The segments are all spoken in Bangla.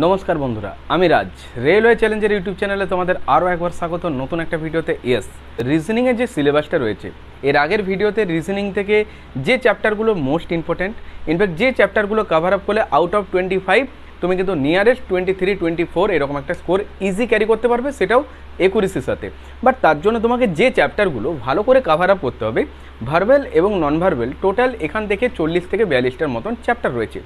নমস্কার বন্ধুরা, আমি রাজ। রেলওয়ে চ্যালেঞ্জের ইউটিউব চ্যানেলে তোমাদের আরও একবার স্বাগত নতুন একটা ভিডিওতে। রিজনিংয়ের যে সিলেবাসটা রয়েছে, এর আগের ভিডিওতে রিজনিং থেকে যে চ্যাপ্টারগুলো মোস্ট ইম্পর্ট্যান্ট, ইনফ্যাক্ট যে চ্যাপ্টারগুলো কভার আপ করলে আউট অফ 25 তুমি কিন্তু নিয়ারেস্ট 23-24 এরকম একটা স্কোর ইজি ক্যারি করতে পারবে, সেটাও একুরেসির সাথে। বাট তার জন্য তোমাকে যে চ্যাপ্টারগুলো ভালো করে কভার আপ করতে হবে, ভার্বেল এবং নন ভার্বেল, টোটাল এখান থেকে 40 থেকে 42টার মতন চ্যাপ্টার রয়েছে।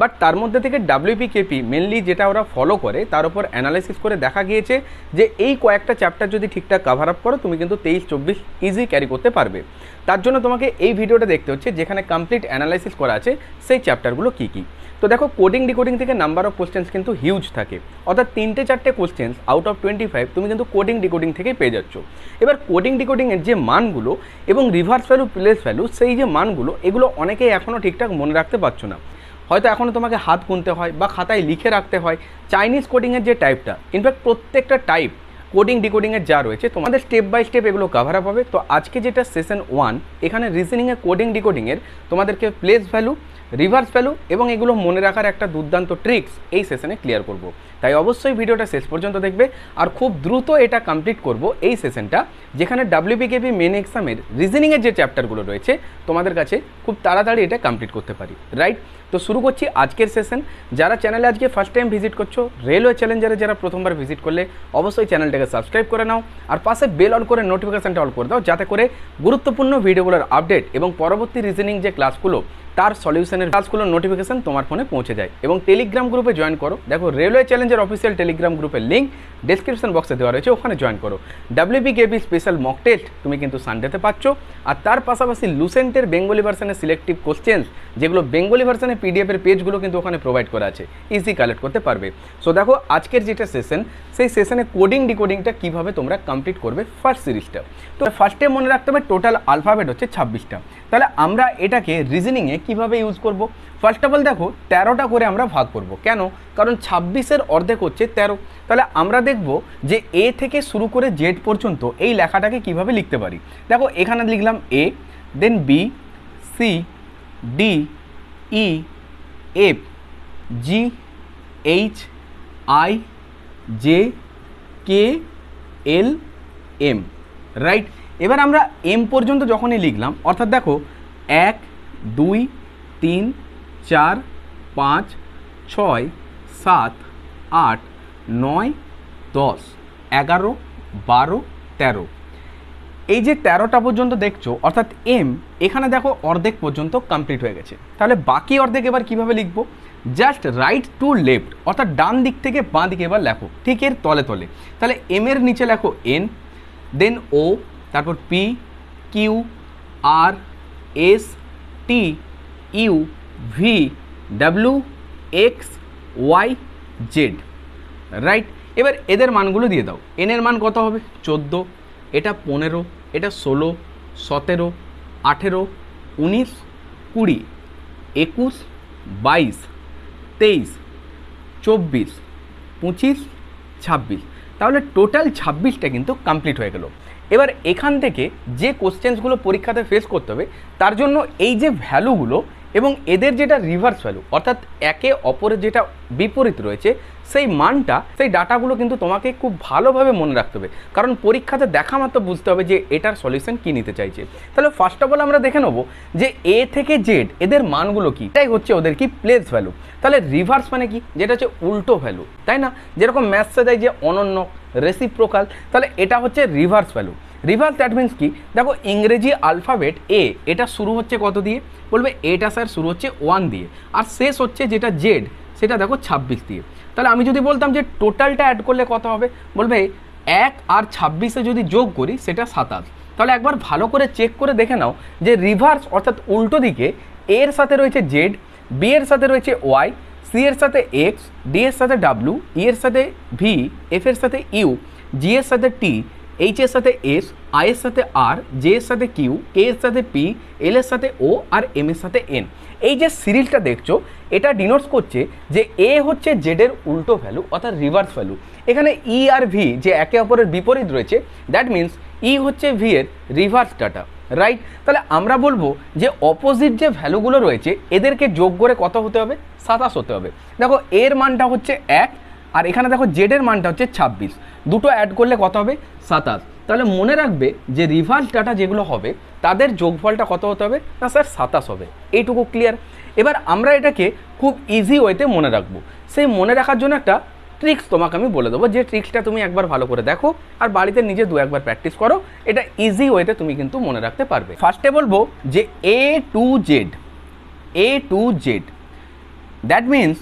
বাট তার মধ্যে থেকে WPKP মেনলি যেটা ওরা ফলো করে, তার উপর অ্যানালাইসিস করে দেখা গিয়েছে যে এই কয়েকটা চ্যাপ্টার যদি ঠিকঠাক কভার আপ করো, তুমি কিন্তু 23-24 ইজি ক্যারি করতে পারবে। তার জন্য তোমাকে এই ভিডিওটা দেখতে হচ্ছে, যেখানে কমপ্লিট অ্যানালাইসিস করা আছে সেই চ্যাপ্টারগুলো কী কী। তো দেখো, কোডিং ডিকোডিং থেকে নাম্বার অফ কোশ্চেন্স কিন্তু হিউজ থাকে, অর্থাৎ 3-4টে কোশ্চেন্স আউট অফ 25 তুমি কিন্তু কোডিং ডিকোডিং থেকে পেয়ে যাচ্ছ। এবার কোডিং ডিকোডিংয়ের যে মানগুলো এবং রিভার্স ভ্যালু, প্লেস ভ্যালু, সেই যে মানগুলো, এগুলো অনেকেই এখনও ঠিকঠাক মনে রাখতে পারছো না। হয়তো এখনও তোমাকে হাত গুনতে হয় বা খাতায় লিখে রাখতে হয়। চাইনিজ কোডিংয়ের যে টাইপটা, ইনফ্যাক্ট প্রত্যেকটা টাইপ কোডিং ডিকোডিংয়ের যা রয়েছে, তোমাদের স্টেপ বাই স্টেপ এগুলো কভার আপ হবে। তো আজকে যেটা সেশন 1, এখানে রিজনিংয়ের কোডিং ডিকোডিংয়ের তোমাদেরকে প্লেস ভ্যালু, রিভার্স ভ্যালু এবং এগুলো মনে রাখার একটা দুর্দান্ত ট্রিক্স এই সেশনে ক্লিয়ার করব। তাই অবশ্যই ভিডিওটা শেষ পর্যন্ত দেখবে, আর খুব দ্রুত এটা কমপ্লিট করব এই সেশনটা, যেখানে WPKP মেন এক্সামের রিজনিংয়ের যে চ্যাপ্টারগুলো রয়েছে তোমাদের কাছে খুব তাড়াতাড়ি এটা কমপ্লিট করতে পারি। রাইট, তো শুরু করছি আজকের সেশন। যারা চ্যানেলে আজকে ফার্স্ট টাইম ভিজিট করছো, রেলওয়ে চ্যালেঞ্জারে যারা প্রথমবার ভিজিট করলে অবশ্যই চ্যানেলটাকে সাবস্ক্রাইব করে নাও, আর পাশে বেল অন করে নোটিফিকেশানটা অল করে দাও, যাতে করে গুরুত্বপূর্ণ ভিডিওগুলোর আপডেট এবং পরবর্তী রিজনিং যে ক্লাসগুলো, তার সলিউশনের ক্লাসগুলোর নোটিফিকেশান তোমার ফোনে পৌঁছে যায়। এবং টেলিগ্রাম গ্রুপে জয়েন করো। দেখো, রেলওয়ে চ্যালেঞ্জের অফিসিয়াল টেলিগ্রাম গ্রুপের লিঙ্ক ডেসক্রিপশন বক্সে দেওয়া রয়েছে, ওখানে জয়েন করো। WPKP স্পেশাল মক টেস্ট তুমি কিন্তু সানডেতে পাচ্ছ, আর তার পাশাপাশি লুসেন্টের বেঙ্গলি ভার্সনের সিলেক্টিভ কোশ্চেন্স, যেগুলো বেঙ্গলি ভার্সনের পিডিএফের পেজগুলো কিন্তু ওখানে প্রোভাইড করা আছে, ইজি কালেক্ট করতে পারবে। সো দেখো, আজকের যেটা সেশন, সেই সেশনে কোডিং ডিকোডিংটা কীভাবে তোমরা কমপ্লিট করবে ফার্স্ট সিরিজটা। তো ফার্স্টে মনে রাখতে হবে টোটাল আলফাবেট হচ্ছে 26টা। তাহলে আমরা এটাকে রিজনিংয়ে কীভাবে ইউজ করব? ফার্স্ট অফ অল দেখো, 13টা করে আমরা ভাগ করব। কেন? কারণ 26-এর অর্ধেক হচ্ছে 13। তাহলে আমরা দেখব যে এ থেকে শুরু করে জেড পর্যন্ত এই লেখাটাকে কিভাবে লিখতে পারি। দেখো, এখানে লিখলাম A, then B, C, D, E, F, G, H, I, J, K, L, M. Right, এবার আমরা এম পর্যন্ত যখনই লিখলাম, অর্থাৎ দেখো 1, 2, 3, 4, 5, 6, 7, 8, 9, 10, 11, 12, 13, এই যে 13টা পর্যন্ত দেখছো, অর্থাৎ এম, এখানে দেখো অর্ধেক পর্যন্ত কমপ্লিট হয়ে গেছে। তাহলে বাকি অর্ধেক এবার কিভাবে লিখবো? জাস্ট রাইট টু লেফট, অর্থাৎ ডান দিক থেকে বাঁ দিকে এবার লেখো, ঠিক এর তলে তলে। তাহলে এম এর নিচে লেখো এন, দেন ও, তারপর P, Q, R, S, T, U, V, W, X, Y, Z. Right, এবার এদের মানগুলো দিয়ে দাও। এন এর মান কত হবে? 14, এটা 15, এটা 16, 17, 18, 19, 20, 21, 22, 23, 24, 25, 26। তাহলে টোটাল 26টা কিন্তু কমপ্লিট হয়ে গেল। এবার এখান থেকে যে কোশ্চেন্সগুলো পরীক্ষাতে ফেস করতে হবে, তার জন্য এই যে ভ্যালুগুলো এবং এদের যেটা রিভার্স ভ্যালু, অর্থাৎ একে অপরের যেটা বিপরীত রয়েছে, সেই মানটা, সেই ডাটাগুলো কিন্তু তোমাকে খুব ভালোভাবে মনে রাখতে হবে, কারণ পরীক্ষাতে দেখা মাত্র বুঝতে হবে যে এটার সলিউশন কী নিতে চাইছে। তাহলে ফার্স্ট অফ অল আমরা দেখে নেবো যে এ থেকে জেড এদের মানগুলো কী। এটাই হচ্ছে ওদের কি প্লেস ভ্যালু। তাহলে রিভার্স মানে কি? যেটা হচ্ছে উল্টো ভ্যালু, তাই না? যেরকম ম্যাথসে দেয় যে অনন্য, রেসিপ্রোকাল, তাহলে এটা হচ্ছে reverse value. Reverse that means কি? দেখো, ইংরেজি আলফাবেট এ, এটা শুরু হচ্ছে কত দিয়ে? বলবে এটা স্যার শুরু হচ্ছে 1 দিয়ে, আর শেষ হচ্ছে যেটা জেড, সেটা দেখো 26 দিয়ে। তাহলে আমি যদি বলতাম যে টোটালটা অ্যাড করলে কত হবে, বলবে 1 আর 26-এ যদি যোগ করি সেটা 27। তাহলে একবার ভালো করে চেক করে দেখে নাও যে রিভার্স অর্থাৎ উল্টো দিকে এর সাথে রয়েছে জেড, বি এর সাথে রয়েছে ওয়াই, সি এর সাথে এক্স, ডি এর সাথে ডাব্লিউ, ই এর সাথে ভি, এফ এর সাথে ইউ, জি এর সাথে টি, এইচ এর সাথে এস, আই এর সাথে আর, জে এর সাথে কিউ, কে এর সাথে পি, এল এর সাথে ও, আর এম এর সাথে এন। এই যে সিরিজটা দেখছো, এটা ডিনোটস করছে যে এ হচ্ছে জেডের উল্টো ভ্যালু, অর্থাৎ রিভার্স ভ্যালু। এখানে ই আর ভি যে একে অপরের বিপরীত রয়েছে, দ্যাট মিনস ই হচ্ছে ভি এর রিভার্স ডাটা, রাইট। তাহলে আমরা বলবো যে অপোজিট যে ভ্যালুগুলো রয়েছে এদেরকে যোগ করে কত হতে হবে, 27 হতে হবে। দেখো এর মানটা হচ্ছে 1, আর এখানে দেখো জেডের মানটা হচ্ছে 26, দুটো অ্যাড করলে কত হবে, 27। তাহলে মনে রাখবে যে রিভার্স ডাটা যেগুলো হবে তাদের যোগফলটা কত হতে হবে না স্যার, 27 হবে। এইটুকু ক্লিয়ার। এবার আমরা এটাকে খুব ইজি ওয়েতে মনে রাখবো। সেই মনে রাখার জন্য একটা ট্রিক্স তোমাকে আমি বলে দেবো, যে ট্রিক্সটা তুমি একবার ভালো করে দেখো আর বাড়িতে নিজে 2-1বার প্র্যাকটিস করো, এটা ইজি ওয়েতে তুমি কিন্তু মনে রাখতে পারবে। ফার্স্টে বলবো যে A to Z, that means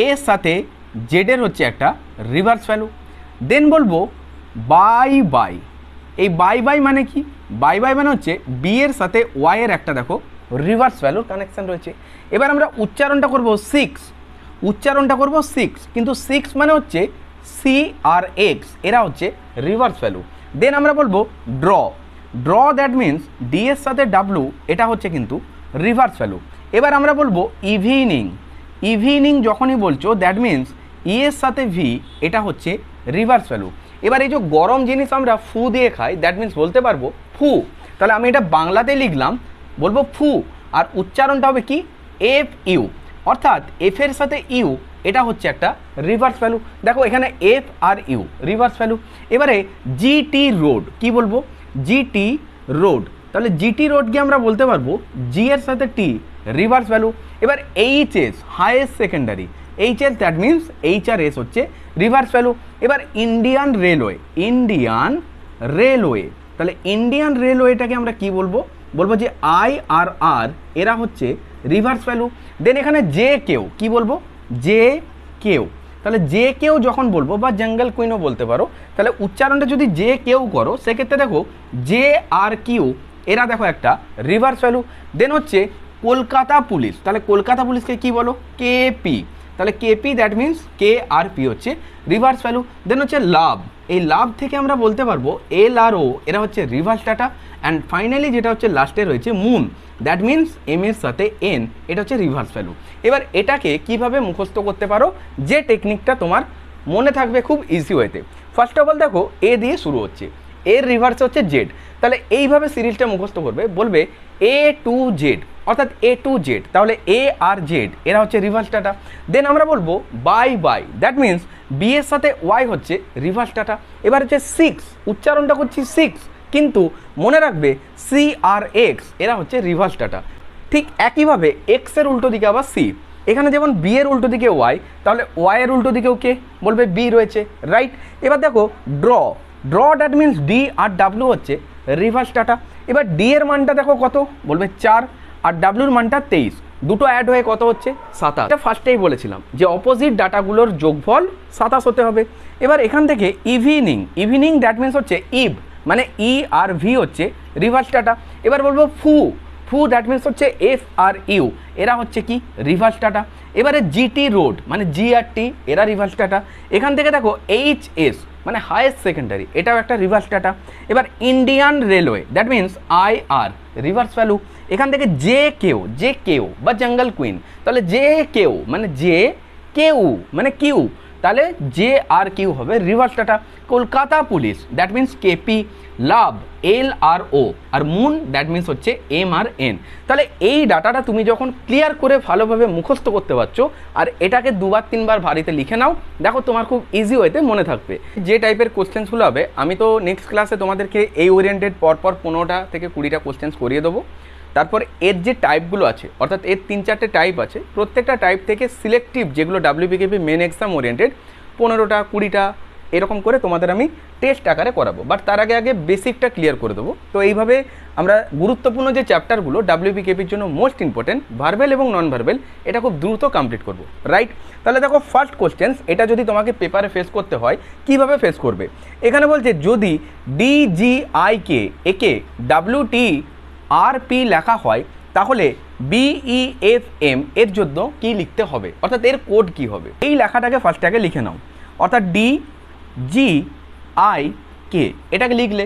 এর সাথে জেডের হচ্ছে একটা রিভার্স ভ্যালু। দেন বলবো বাই, এই বাই মানে কি, বাই মানে হচ্ছে বি এর সাথে ওয়াই এর একটা দেখো রিভার্স ভ্যালুর কানেকশন রয়েছে। এবার আমরা উচ্চারণটা করব 6, কিন্তু 6 মানে হচ্ছে সি আর এক্স, এরা হচ্ছে রিভার্স ভ্যালু। দেন আমরা বলবো ড্র, দ্যাট মিনস ডি এর সাথে ডাব্লু, এটা হচ্ছে কিন্তু রিভার্স ভ্যালু। এবার আমরা বলবো ইভিনিং যখনই বলছো দ্যাট মিনস ই এর সাথে ভি, এটা হচ্ছে রিভার্স ভ্যালু। এবার এই যে গরম জিনিস আমরা ফু দিয়ে খাই, দ্যাট মিনস বলতে পারবো ফু। তাহলে আমি এটা বাংলাতে লিখলাম, বলবো ফু, আর উচ্চারণটা হবে কি এফ ইউ, অর্থাৎ এফ এর সাথে ইউ, এটা হচ্ছে একটা রিভার্স ভ্যালু। দেখো এখানে F R U reverse value. এবারে জিটি রোড, কি বলবো, জিটি রোড, তাহলে জিটি রোডকে আমরা বলতে পারবো জি এর সাথে টি, রিভার্স ভ্যালু। এবার HS highest secondary, HS that means H R S হচ্ছে রিভার্স ভ্যালু। এবার ইন্ডিয়ান রেলওয়ে, তাহলে ইন্ডিয়ান রেলওয়েটাকে আমরা কি বলবো, বলবো যে আই আর আর, এরা হচ্ছে রিভার্স ভ্যালু। দেন এখানে জে কেউ, কি বলবো, জে কেউ, তাহলে যে কেউ যখন বলবো বা জঙ্গল কুইনও বলতে পারো, তাহলে উচ্চারণটা যদি যে কেউ করো সেক্ষেত্রে দেখো জে আর কিউ, এরা দেখো একটা রিভার্স ভ্যালু। দেন হচ্ছে কলকাতা পুলিশ, তাহলে কলকাতা পুলিশকে কি বলো, কেপি, তাহলে KP that means K R P হচ্ছে রিভার্স ভ্যালু। দেন হচ্ছে লাভ, এই লাভ থেকে আমরা বলতে পারবো এল আর ও, এরা হচ্ছে রিভার্স ডাটা। অ্যান্ড ফাইনালি যেটা হচ্ছে লাস্টে রয়েছে মুন, দ্যাট মিনস এম এর সাথে এন, এটা হচ্ছে রিভার্স ভ্যালু। এবার এটাকে কিভাবে মুখস্থ করতে পারো, যে টেকনিকটা তোমার মনে থাকবে খুব ইজি ওয়েতে। ফার্স্ট অফ অল দেখো এ দিয়ে শুরু হচ্ছে, এর রিভার্স হচ্ছে জেড, তাহলে এইভাবে সিরিজটা মুখস্থ করবে, বলবে এ টু জেড, অর্থাৎ এ টু জেড, তাহলে এ আর জেড এরা হচ্ছে রিভার্স ডাটা। দেন আমরা বলবো বাই, দ্যাট মিনস বি এর সাথে ওয়াই হচ্ছে রিভার্স ডাটা। এবার হচ্ছে 6, উচ্চারণটা করছি 6, কিন্তু মনে রাখবে সি আর এক্স, এরা হচ্ছে রিভার্স ডাটা। ঠিক একইভাবে এক্স এর উল্টো দিকে আবার সি, এখানে যেমন বি এর উল্টো দিকে ওয়াই, তাহলে ওয়াই এর উল্টো দিকেও কে, বলবে বি রয়েছে, রাইট। এবার দেখো draw that means D R W হচ্ছে রিভার্স ডাটা। এবার ডি এর মানটা দেখো কত, বলবে 4, আর ডাব্লুর মানটা 23, দুটো অ্যাড হয়ে কত হচ্ছে 27। এটা ফার্স্টেই বলেছিলাম যে অপোজিট ডাটাগুলোর যোগফল 27 হতে হবে। এবার এখান থেকে ইভিনিং দ্যাট মিনস হচ্ছে ইভ, মানে ই আর ভি হচ্ছে রিভার্স ডাটা। এবার বলবো ফু দ্যাট মিনস হচ্ছে এফ আর ইউ, এরা হচ্ছে কি রিভার্স ডাটা। এবারে জিটি রোড মানে জি আর টি, এরা রিভার্স ডাটা। এখান থেকে দেখো এইচ এস মানে হাইয়েস্ট সেকেন্ডারি, এটাও একটা রিভার্স ডাটা। এবার Indian railway that means I R, reverse value. এখান থেকে যে কেউ বা জঙ্গল কুইন, তাহলে যে কেউ মানে যে কেউ মানে কিউ, তাহলে জে আর কিউ হবে reverse data. Kolkata police that means KP, love L R O, আর মুন দ্যাট মিনস হচ্ছে এম আর এন। তাহলে এই ডাটাটা তুমি যখন ক্লিয়ার করে ভালোভাবে মুখস্থ করতে পারছো, আর এটাকে 2-3বার বাড়িতে লিখে নাও, দেখো তোমার খুব ইজি ওয়েতে মনে থাকবে। যে টাইপের কোশ্চেন্সগুলো হবে আমি তো নেক্সট ক্লাসে তোমাদেরকে এই ওরিয়েন্টেড পরপর 15টা থেকে 20টা কোশ্চেন্স করিয়ে দেবো। তারপর এর যে টাইপগুলো আছে, অর্থাৎ এর 3-4টে টাইপ আছে, প্রত্যেকটা টাইপ থেকে সিলেক্টিভ যেগুলো WPKP মেন এক্সাম ওরিয়েন্টেড 15টা 20টা এরকম করে তোমাদের আমি টেস্ট আকারে করাবো। বাট তার আগে বেসিকটা ক্লিয়ার করে দেবো। তো এইভাবে আমরা গুরুত্বপূর্ণ যে চ্যাপ্টারগুলো WPKPর জন্য মোস্ট ইম্পর্টেন্ট, ভার্বেল এবং নন ভার্বেল, এটা খুব দ্রুত কমপ্লিট করব, রাইট। তাহলে দেখো ফার্স্ট কোশ্চেন্স, এটা যদি তোমাকে পেপারে ফেস করতে হয় কিভাবে ফেস করবে, এখানে বলছে যদি DGIK একে WT আর পি লেখা হয় তাহলে BEFM এর জন্য কি লিখতে হবে, অর্থাৎ এর কোড কি হবে। এই লেখাটাকে ফার্স্ট আগে লিখে নাও, অর্থাৎ DGIK এটাকে লিখলে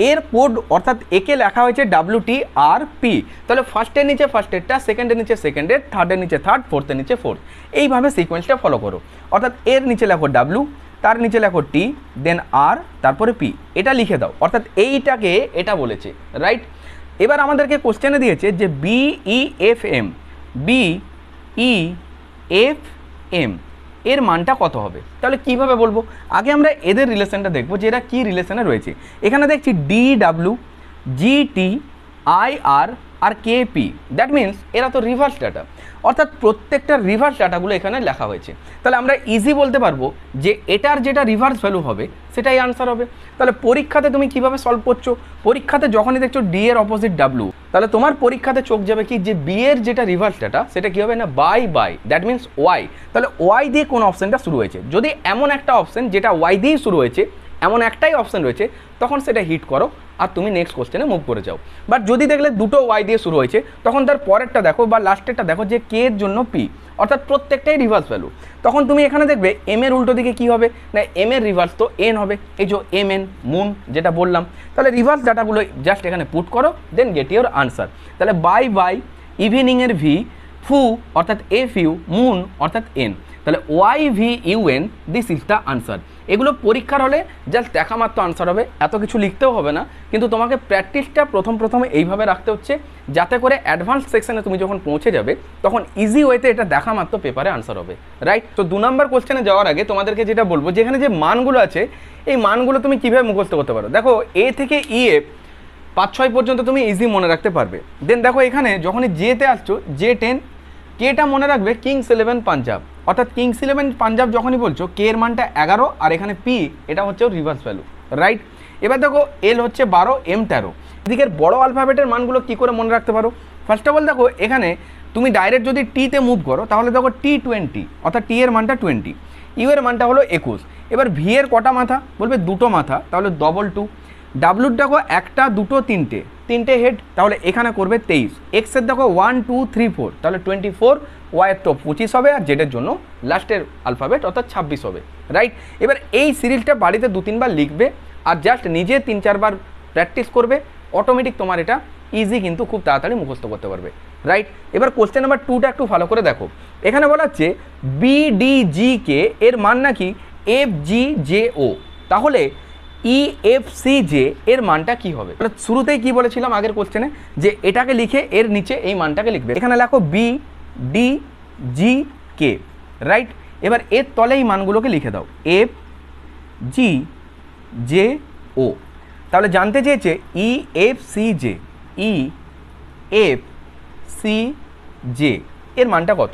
এর কোড, অর্থাৎ একে লেখা হয়েছে WTRP, তাহলে ফার্স্টের নিচে ফার্স্টেরটা, সেকেন্ডের নিচে সেকেন্ডের, থার্ডের নিচে থার্ড, ফোর্থের নিচে ফোর্থ, এইভাবে সিকোয়েন্সটা ফলো করো। অর্থাৎ এর নিচে লেখো W, তার নিচে লেখো T, দেন R, তারপরে P, এটা লিখে দাও। অর্থাৎ এইটাকে এটা বলেছে, রাইট। এবার আমাদেরকে কোশ্চেনে দিয়েছে যে BEFM এর মানটা কত হবে। তাহলে কিভাবে বলবো, আগে আমরা এদের রিলেশনটা দেখবো যে এরা কী রিলেশনে রয়েছে। এখানে দেখছি DW GT IR আর KP, দ্যাট মিন্স এরা তো রিভার্স ডাটা, অর্থাৎ প্রত্যেকটা রিভার্স ডাটাগুলো এখানে লেখা হয়েছে। তাহলে আমরা ইজি বলতে পারবো যে এটার যেটা রিভার্স ভ্যালু হবে সেটাই আনসার হবে। তাহলে পরীক্ষাতে তুমি কিভাবে সলভ করছো, পরীক্ষাতে যখনই দেখছো ডি এর অপোজিট ডাব্লিউ, তাহলে তোমার পরীক্ষাতে চোখ যাবে কি যে বি এর যেটা রিভার্স ডাটা সেটা কী হবে না বাই, দ্যাট মিন্স ওয়াই। তাহলে ওয়াই দিয়ে কোন অপশানটা শুরু হয়েছে, যদি এমন একটা অপশান যেটা ওয়াই দিয়েই শুরু হয়েছে, এমন একটাই অপশান রয়েছে, তখন সেটা হিট করো আর তুমি নেক্সট কোশ্চেনে মুভ করে যাও। বাট যদি দেখলে দুটো ওয়াই দিয়ে শুরু হয়েছে, তখন তার পরেরটা দেখো বা লাস্টেরটা দেখো যে কে এর জন্য পি, অর্থাৎ প্রত্যেকটাই রিভার্স ভ্যালু। তখন তুমি এখানে দেখবে এম এর উল্টো দিকে কী হবে না, এম এর রিভার্স তো এন হবে, এই যে এম এন মুন যেটা বললাম। তাহলে রিভার্স ডাটাগুলো জাস্ট এখানে পুট করো, দেন গেট ইউর আনসার। তাহলে বাই ইভিনিংয়ের ভি, ফু অর্থাৎ এফ ইউ, মুন অর্থাৎ এন। তাহলে YVUN this is the answer. এগুলো পরীক্ষার হলে জাস্ট দেখা মাত্র আনসার হবে, এত কিছু লিখতেও হবে না, কিন্তু তোমাকে প্র্যাকটিসটা প্রথমে এইভাবে রাখতে হচ্ছে যাতে করে অ্যাডভান্স সেকশনে তুমি যখন পৌঁছে যাবে তখন ইজি ওয়েতে এটা দেখা মাত্র পেপারে আনসার হবে, রাইট। তো 2 নম্বর কোশ্চেনে যাওয়ার আগে তোমাদেরকে যেটা বলবো, যেখানে যে মানগুলো আছে এই মানগুলো তুমি কীভাবে মুখস্থ করতে পারো। দেখো এ থেকে EF 5-6 পর্যন্ত তুমি ইজি মনে রাখতে পারবে। দেন দেখো এখানে যখনই জেতে আসছো J10, কেটা মনে রাখবে কিংস 11 পাঞ্জাব, অর্থাৎ কিংস 11 পাঞ্জাব যখনই বলছো কে এর মানটা 11 আর এখানে পি এটা হচ্ছে রিভার্স ভ্যালু, রাইট। এবার দেখো এল হচ্ছে 12, M 13। এদিকের বড় আলফাবেটের মানগুলো কি করে মনে রাখতে পারো। ফার্স্ট অফ অল দেখো এখানে তুমি ডাইরেক্ট যদি টিতে মুভ করো তাহলে দেখো T20, অর্থাৎ টি এর মানটা 20, ইউ এর মানটা হলো 21। এবার ভি এর কটা মাথা বলবে দুটো মাথা, তাহলে 222। ডাব্লুর দেখো 1টা 2টো 3টে হেড, তাহলে এখানে করবে 23। এক্সের দেখো 1 2 3 4, তাহলে 24। ওয়াইয়ের তো 25 হবে আর জেডের জন্য লাস্টের আলফাবেট অর্থাৎ 26 হবে, রাইট। এবার এই সিরিজটা বাড়িতে 2-3 বার লিখবে আর জাস্ট নিজে 3-4 বার প্র্যাকটিস করবে, অটোমেটিক তোমার এটা ইজি কিন্তু খুব তাড়াতাড়ি মুখস্থ করতে পারবে, রাইট। এবার কোশ্চেন নাম্বার 2টা একটু ভালো করে দেখো। এখানে বলা হচ্ছে BDGK এর মান নাকি FGJO, তাহলে EFCJ এর মানটা কি হবে। শুরুতেই কি বলেছিলাম আগের কোশ্চেনে যে এটাকে লিখে এর নিচে এই মানটাকে লিখবে। এখানে লেখো BDGK, রাইট। এবার এর তলে এই মানগুলোকে লিখে দাও FGJO। তাহলে জানতে চেয়েছে EFCJ এর মানটা কত।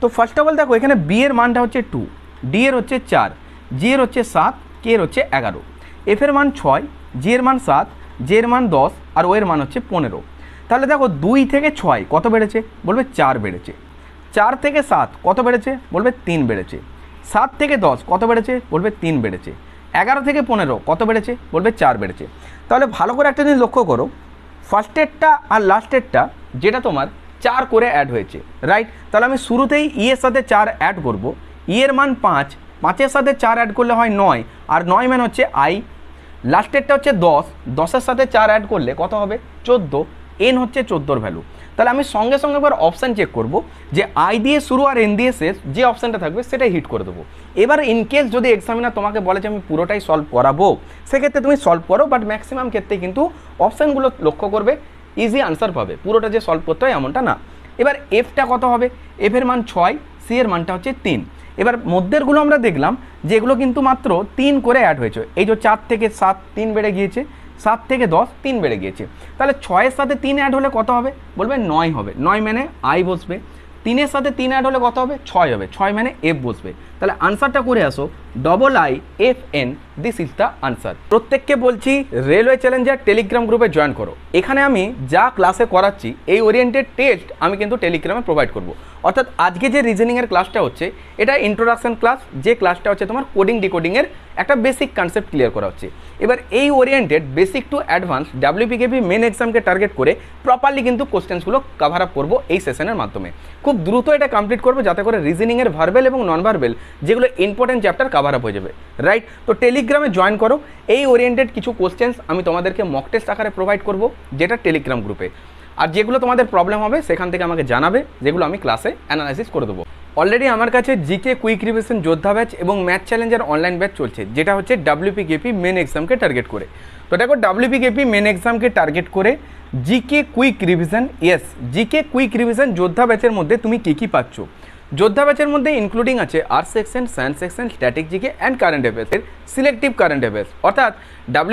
তো ফার্স্ট অফ অল দেখো এখানে বি এর মানটা হচ্ছে 2, ডি এর হচ্ছে 4, জি এর হচ্ছে 7, কে এর হচ্ছে 11, এফ এর মান 6, জি এর মান 7, জে এর মান 10 আর ও এর মান হচ্ছে 15। তাহলে দেখো 2 থেকে 6 কত বেড়েছে বলবে 4 বেড়েছে, 4 থেকে 7 কত বেড়েছে বলবে 3 বেড়েছে, 7 থেকে 10 কত বেড়েছে বলবে 3 বেড়েছে, 11 থেকে 15 কত বেড়েছে বলবে 4 বেড়েছে। তাহলে ভালো করে একটা জিনিস লক্ষ্য করো, ফার্স্টেরটা আর লাস্টেরটা যেটা তোমার 4 করে অ্যাড হয়েছে, রাইট। তাহলে আমি শুরুতেই ই এর সাথে 4 অ্যাড করব, ই এর মান 5, 5-এর সাথে 4 অ্যাড করলে হয় 9 আর 9 মান হচ্ছে আই, লাস্টেরটা হচ্ছে 10, 10-এর সাথে 4 অ্যাড করলে কত হবে 14, এন হচ্ছে 14-র ভ্যালু। তাহলে আমি সঙ্গে সঙ্গে এবার অপশান চেক করব যে আই দিয়ে শুরু আর এন দিয়ে শেষ যে অপশানটা থাকবে সেটাই হিট করে দেবো। এবার ইনকেস যদি এক্সামিনার তোমাকে বলে যে আমি পুরোটাই সলভ করাবো, সেক্ষেত্রে তুমি সলভ করো, বাট ম্যাক্সিমাম ক্ষেত্রে কিন্তু অপশানগুলো লক্ষ্য করবে, ইজি আনসার পাবে, পুরোটা যে সলভ করতে হয় এমনটা না। এবার এফটা কত হবে, এফ এর মান 6, সি এর মানটা হচ্ছে 3। এবার মধ্যেরগুলো আমরা দেখলাম যে এগুলো কিন্তু মাত্র 3 করে অ্যাড হয়েছে, এই যে 4 থেকে 7 3 বেড়ে গিয়েছে, 7 থেকে 10 3 বেড়ে গিয়েছে। তাহলে 6-এর সাথে 3 অ্যাড হলে কত হবে বলবে 9 হবে, 9 মানে আই বসবে। 3-এর সাথে 3 অ্যাড হলে কত হবে 6 হবে, 6 মানে এফ বসবে। তাহলে আনসারটা করে আসো IIFN, this is the answer. প্রত্যেককে বলছি রেলওয়ে চ্যালেঞ্জার টেলিগ্রাম গ্রুপে জয়েন করো। এখানে আমি যা ক্লাসে করাচ্ছি এই ওরিয়েন্টেড টেস্ট আমি কিন্তু টেলিগ্রামে প্রোভাইড করব। অর্থাৎ আজকে যে রিজনিংয়ের ক্লাসটা হচ্ছে এটা ইন্ট্রোডাকশন ক্লাস, যে ক্লাসটা হচ্ছে তোমার কোডিং ডিকোডিংয়ের একটা বেসিক কনসেপ্ট ক্লিয়ার করা হচ্ছে। এবার এই oriented basic to advance WPKB main এক্সামকে টার্গেট করে প্রপারলি কিন্তু কোশ্চেন্সগুলো কভার আপ করবো এই সেশনের মাধ্যমে। খুব দ্রুত এটা কমপ্লিট করবো যাতে করে রিজনিংয়ের ভার্বেল এবং নন ভার্বেল যেগুলো ইম্পর্টেন্ট চ্যাপ্টার কভার আপ হয়ে যাবে, রাইট। তো টেলিগ্রামে জয়েন করো, এই ওরিয়েন্টেড কিছু কোশ্চেন্স আমি তোমাদেরকে মক টেস্ট আকারে প্রোভাইড করবো যেটা টেলিগ্রাম গ্রুপে, আর যেগুলো তোমাদের প্রবলেম হবে সেখান থেকে আমাকে জানাবে, যেগুলো আমি ক্লাসে অ্যানালাইসিস করে দেবো। অলরেডি আমার কাছে জিকে কুইক রিভিশন যোদ্ধা ব্যাচ এবং ম্যাথ চ্যালেঞ্জের অনলাইন ব্যাচ চলছে, যেটা হচ্ছে WPKP মেন এক্সামকে টার্গেট করে। তো দেখো WPKP মেন এক্সামকে টার্গেট করে GK quick revision, GK quick revision যোদ্ধা ব্যাচের মধ্যে তুমি কী কী পাচ্ছ। যোদ্ধা ব্যাচের মধ্যে ইনক্লুডিং আছে arts section, science section, static GK and current অ্যাফেয়ার্সের সিলেক্টিভ কারেন্ট অ্যাফেয়ার্স। অর্থাৎ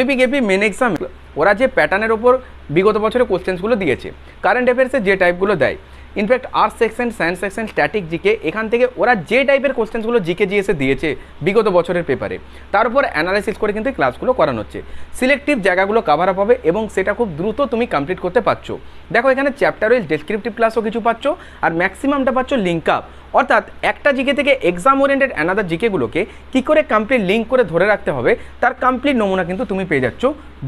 WPKP মেন এক্সাম ওরা যে প্যাটার্নের ওপর বিগত বছরে কোশ্চেন্সগুলো দিয়েছে, কারেন্ট অ্যাফেয়ার্সের যে টাইপগুলো দেয়, in fact arts section, science section, static GK, এখান থেকে ওরা যে টাইপের কোশ্চেন্সগুলো জিকে জিএসে দিয়েছে বিগত বছরের পেপারে, তার উপর অ্যানালাইসিস করে কিন্তু ক্লাসগুলো করানো হচ্ছে। সিলেক্টিভ জায়গাগুলো কভার আপ হবে এবং সেটা খুব দ্রুত তুমি কমপ্লিট করতে পারছো। দেখো এখানে চ্যাপ্টার ওয়াইজ ডেসক্রিপটিভ ক্লাসও কিছু পাচ্ছ, আর ম্যাক্সিমামটা পাচ্ছ লিঙ্ক আপ। অর্থাৎ একটা জিকে থেকে এক্সাম ওরিয়েন্টেড অ্যানাদার জিকেগুলোকে কী করে কমপ্লিট লিঙ্ক করে ধরে রাখতে হবে তার কমপ্লিট নমুনা কিন্তু তুমি পেয়ে যাচ্ছ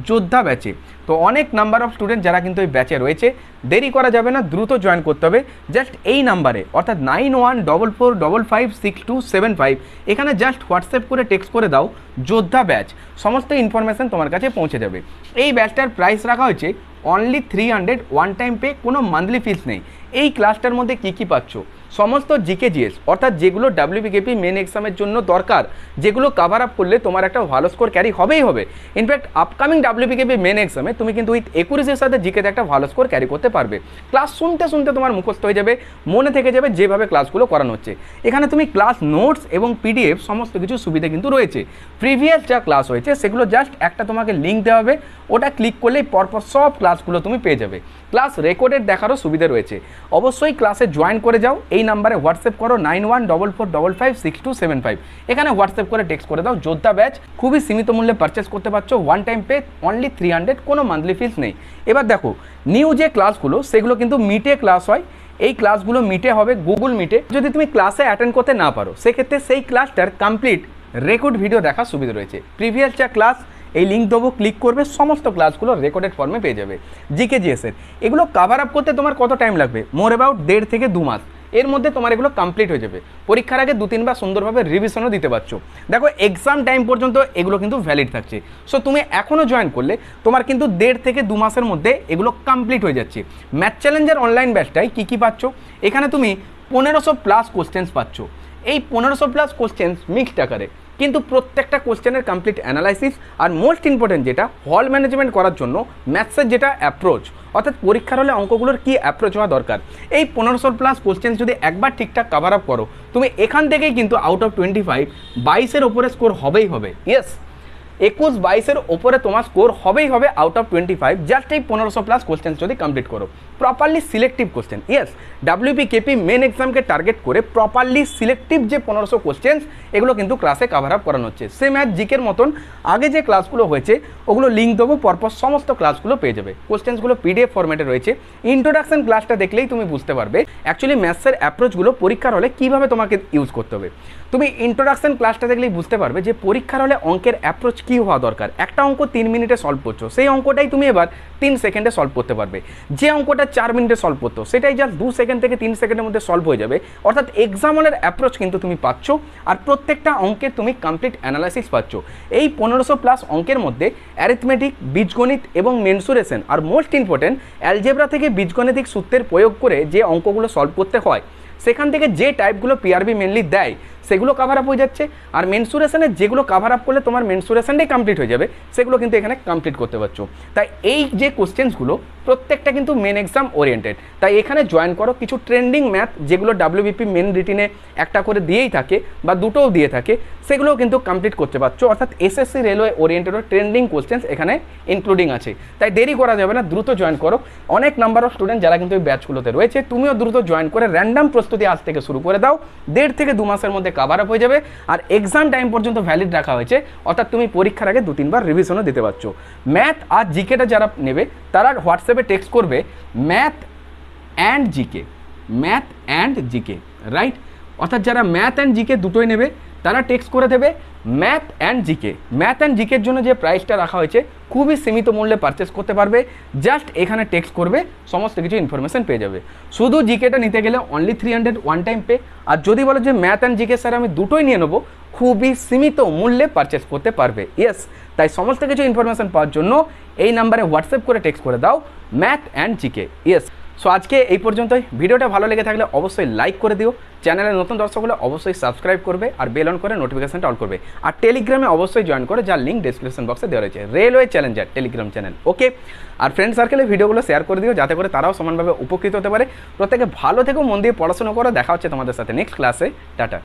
যোদ্ধা ব্যাচে। তো অনেক নাম্বার অফ স্টুডেন্ট যারা কিন্তু এই ব্যাচে রয়েছে, দেরি করা যাবে না, দ্রুত জয়েন করতে হবে। জাস্ট এই নাম্বারে অর্থাৎ 9144556275 এখানে জাস্ট হোয়াটসঅ্যাপ করে টেক্সট করে দাও যোদ্ধা ব্যাচ, সমস্ত ইনফরমেশান তোমার কাছে পৌঁছে যাবে। এই ব্যাচটার প্রাইস রাখা হয়েছে অনলি 300, ওয়ান টাইম পে, কোনো মান্থলি ফিস নেই। এই ক্লাসটার মধ্যে কী কী পাচ্ছ, সমস্ত জিকে জিএস অর্থাৎ যেগুলো WPKP মেন এক্সামের জন্য দরকার, যেগুলো কভার আপ করলে তোমার একটা ভালো স্কোর ক্যারি হবেই হবে। ইনফ্যাক্ট আপকামিং WPKP মেন এক্সামে তুমি কিন্তু উইথ একুরেসির সাথে জিকেতে একটা ভালো স্কোর ক্যারি করতে পারবে। ক্লাস শুনতে শুনতে তোমার মুখস্থ হয়ে যাবে, মনে থেকে যাবে যেভাবে ক্লাসগুলো করানো হচ্ছে। এখানে তুমি ক্লাস নোটস এবং PDF সমস্ত কিছু সুবিধা কিন্তু রয়েছে। প্রিভিয়াস যা ক্লাস হয়েছে সেগুলো জাস্ট একটা তোমাকে লিঙ্ক দেওয়া হবে, ওটা ক্লিক করলেই পরপর সব ক্লাসগুলো তুমি পেয়ে যাবে। ক্লাস রেকর্ডেড দেখারও সুবিধা রয়েছে। অবশ্যই ক্লাসে জয়েন করে যাও। এই নাম্বারে হোয়াটসঅ্যাপ করো 9144555275, এখানে হোয়াটসঅ্যাপ করে টেক্সট করে দাও যোদ্ধা ব্যাচ। খুবই সীমিত মূল্যে পারচেস করতে পারছো, ওয়ান টাইম পে অনলি 300, কোনো মান্থলি ফিস নেই। এবার দেখো নিউ যে ক্লাসগুলো সেগুলো কিন্তু মিটে ক্লাস হয়। এই ক্লাসগুলো মিটে হবে গুগল মিটে। যদি তুমি ক্লাসে অ্যাটেন্ড করতে না পারো সেক্ষেত্রে সেই ক্লাসটার কমপ্লিট রেকর্ড ভিডিও দেখার সুবিধা রয়েছে। প্রিভিয়াস যা ক্লাস, এই লিঙ্ক দেবো, ক্লিক করবে, সমস্ত ক্লাসগুলো রেকর্ডেড ফর্মে পেয়ে যাবে। জিকে জিএসের এগুলো কভার আপ করতে তোমার কত টাইম লাগবে? মোর অ্যাবাউট 1.5 থেকে 2 মাস এর মধ্যে তোমার এগুলো কমপ্লিট হয়ে যাবে। পরীক্ষার আগে 2-3 বার সুন্দরভাবে রিভিশনও দিতে পারছো। দেখো এক্সাম টাইম পর্যন্ত এগুলো কিন্তু ভ্যালিড থাকছে। সো তুমি এখনও জয়েন করলে তোমার কিন্তু 1.5 থেকে 2 মাসের মধ্যে এগুলো কমপ্লিট হয়ে যাচ্ছে। ম্যাথ চ্যালেঞ্জের অনলাইন ব্যাচটাই কী কী পাচ্ছ, এখানে তুমি 1500+ কোশ্চেন্স পাচ্ছ। এই 1500+ কোশ্চেন্স মিক্সড আকারে, কিন্তু প্রত্যেকটা কোশ্চেনের কমপ্লিট অ্যানালাইসিস, আর মোস্ট ইম্পর্টেন্ট যেটা হল ম্যানেজমেন্ট করার জন্য ম্যাথসের যেটা অ্যাপ্রোচ, অর্থাৎ পরীক্ষার হলে অঙ্কগুলোর কী অ্যাপ্রোচ হওয়া দরকার। এই 1500+ কোশ্চেন্স যদি একবার ঠিকঠাক কভার আপ করো, তুমি এখান থেকেই কিন্তু আউট অফ 25 22-এর ওপরে স্কোর হবেই হবে। ইয়েস, 21-22-এর ওপরে তোমার স্কোর হবেই হবে আউট অফ 25, জাস্ট এই 1500+ কোশ্চেন্স যদি কমপ্লিট করো। Properly selective question, yes, WPKP main এক্সামকে টার্গেট করে প্রপারলি সিলেক্টিভ যে 1500 কোশ্চেন্স এগুলো কিন্তু ক্লাসে কভার আপ করানো হচ্ছে। সেম অ্যাজ জিকের মতন আগে যে ক্লাসগুলো হয়েছে ওগুলো লিঙ্ক দেবো, পরপর সমস্ত ক্লাসগুলো পেয়ে যাবে। কোশ্চেন্সগুলো PDF ফরম্যাটে রয়েছে। ইন্ট্রোডাকশন ক্লাসটা দেখলেই তুমি বুঝতে পারবে অ্যাকচুয়ালি ম্যাথসের অ্যাপ্রোচগুলো পরীক্ষার হলে কীভাবে তোমাকে ইউজ করতে হবে। তুমি ইন্ট্রোডাকশন ক্লাসটা দেখলেই বুঝতে পারবে যে পরীক্ষার হলে অঙ্কের অ্যাপ্রোচ কী হওয়া দরকার। একটা অঙ্ক 3 মিনিটে সলভ করছো, সেই অঙ্কটাই তুমি এবার 3 সেকেন্ডে সলভ করতে পারবে। যে অঙ্কটা 4 মিনিটে সলভ করতো সেটাই জাস্ট 2 সেকেন্ড থেকে 3 সেকেন্ডের মধ্যে সলভ হয়ে যাবে। অর্থাৎ এক্সাম হলের অ্যাপ্রোচ কিন্তু তুমি পাচ্ছ, আর প্রত্যেকটা অঙ্কের তুমি কমপ্লিট অ্যানালাইসিস পাচ্ছ। এই 1500+ অঙ্কের মধ্যে অ্যারিথমেটিক, বীজগণিত এবং মেনসুরেশন, আর মোস্ট ইম্পর্টেন্ট অ্যালজেব্রা থেকে বীজগণিতিক সূত্রের প্রয়োগ করে যে অঙ্কগুলো সলভ করতে হয়, সেখান থেকে যে টাইপগুলো PRB মেনলি দেয় সেগুলো কভার আপ হয়ে যাচ্ছে। আর মেনসুরেশনের যেগুলো কভার আপ করলে তোমার মেনসুরেশনটাই কমপ্লিট হয়ে যাবে সেগুলো কিন্তু এখানে কমপ্লিট করতে পারছো। তাই এই যে কোশ্চেন্সগুলো প্রত্যেকটা কিন্তু মেন এক্সাম ওরিয়েন্টেড। তাই এখানে জয়েন করো। কিছু ট্রেন্ডিং ম্যাথ যেগুলো WPP মেন রিটিনে একটা করে দিয়েই থাকে বা দুটোও দিয়ে থাকে, সেগুলোও কিন্তু কমপ্লিট করতে পারছো। অর্থাৎ SSC রেলওয়ে ওরিয়েন্টেডও ট্রেন্ডিং কোশ্চেন্স এখানে ইনক্লুডিং আছে। তাই দেরি করা যাবে না, দ্রুত জয়েন করো। অনেক নাম্বার অফ স্টুডেন্ট যারা কিন্তু এই ব্যাচগুলোতে রয়েছে, তুমিও দ্রুত জয়েন করে র্যান্ডাম প্রস্তুতি আজ থেকে শুরু করে দাও। 1.5 থেকে 2 মাসের মধ্যে কভার আপ হয়ে যাবে। আর এক্সাম টাইম পর্যন্ত ভ্যালিড রাখা হয়েছে, অর্থাৎ তুমি পরীক্ষার আগে 2-3 বার রিভিশনও দিতে পারছো। ম্যাথ আর জিকেটা যারা নেবে তারা হোয়াটসঅ্যাপে টেক্সট করবে ম্যাথ অ্যান্ড জিকে, রাইট? অর্থাৎ যারা ম্যাথ অ্যান্ড জিকে দুটোই নেবে তারা টেক্সট করে দেবে ম্যাথ অ্যান্ড জিকের জন্য যে প্রাইসটা রাখা হয়েছে খুবই সীমিত মূল্যে পারচেস করতে পারবে। জাস্ট এখানে টেক্সট করবে, সমস্ত কিছু ইনফরমেশন পেয়ে যাবে। শুধু জিকেটা নিতে গেলে অনলি 300, ওয়ান টাইম পে। আর যদি বলো যে ম্যাথ অ্যান্ড জিকে স্যার আমি দুটোই নিয়ে নেবো, খুবই সীমিত মূল্যে পারচেস করতে পারবে। ইয়েস, তাই সমস্ত কিছু ইনফরমেশন পাওয়ার জন্য এই নাম্বারে হোয়াটসঅ্যাপ করে টেক্সট করে দাও math and GK. Yes, so আজকে এই পর্যন্তই। ভিডিওটা ভালো লেগে থাকলে অবশ্যই লাইক করে দিও, চ্যানেলে নতুন দর্শক হলে অবশ্যই সাবস্ক্রাইব করবে আর বেল অন করে নোটিফিকেশনটা অন করবে, আর টেলিগ্রামে অবশ্যই জয়েন করে, যার লিঙ্ক ডেসক্রিপশন বক্সে দেওয়া রয়েছে, রেলওয়ে চ্যালেঞ্জার টেলিগ্রাম চ্যানেল। ওকে, আর ফ্রেন্ড সার্কেলে ভিডিওগুলো শেয়ার করে দিও যাতে করে তারাও সমানভাবে উপকৃত হতে পারে। প্রত্যেকে ভালো থেকো, মন দিয়ে পড়াশোনা করো। দেখা হচ্ছে তোমাদের সাথে নেক্সট ক্লাসে। টাটা।